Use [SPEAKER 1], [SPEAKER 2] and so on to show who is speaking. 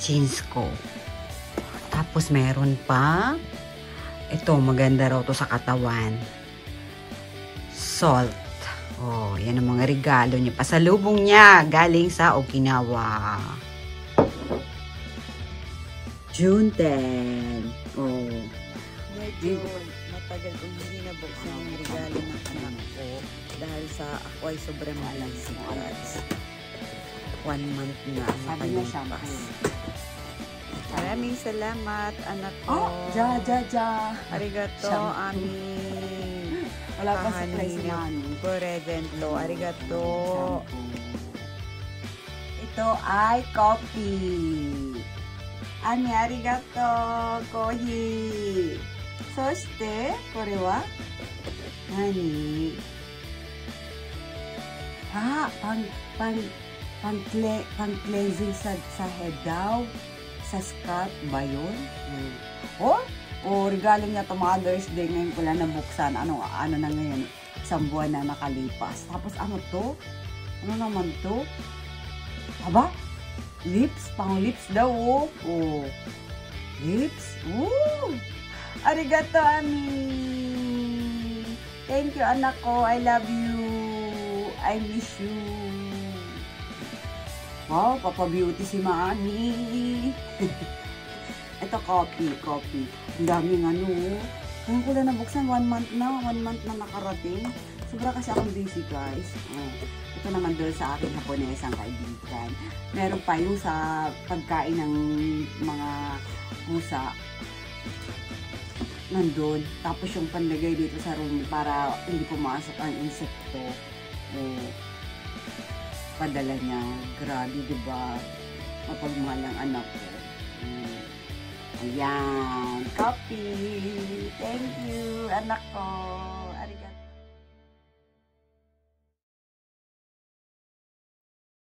[SPEAKER 1] jeans ko. Tapos meron pa. Ito, maganda raw to sa katawan. Salt. Oh, yan ang mga regalo niya. Pasalubong niya galing sa Okinawa. June 10. Oh.
[SPEAKER 2] Medyo matagal kong hindi nabuksan yung regalo ng anak ko dahil sa ako ay sobrang malasikat. 1 month na ang nakalipas. Maraming salamat, anak ko. Arigato, amin.
[SPEAKER 1] Wala pa surprise si Mami.
[SPEAKER 2] Presento. Arigato.
[SPEAKER 1] Ito ay coffee. Ani, arigato, kohi. Soshite, kore wa? Nani? Pang-cleansing sa head daw. Sa scalp ba yun? Regalo niya to Mother's Day. Ngayon ko lang nabuksan. Ano na ngayon? Isang buwan na nakalipas. Tapos ano to? Ano naman to? Aba? Lips? Pang lips daw, oh. Lips? Arigato, Ami. Thank you, anak ko. I love you. I miss you. Wow, Papa Beauty si Mami. Ito, coffee. Ang daming ano. Ngayon ko lang nabuksan, 1 month na. 1 month na nakarating. Sobra kasi akong busy, guys. Ito naman doon sa aking Haponesang kaibigan. Meron pa yung sa pagkain ng mga pusa. Nandun. Tapos yung panlagay dito sa room para hindi pumasok ang insekto. Padala niya. Grabe, diba? Mapagmahal ang anak ko. Ayan. Copy. Thank you, anak ko.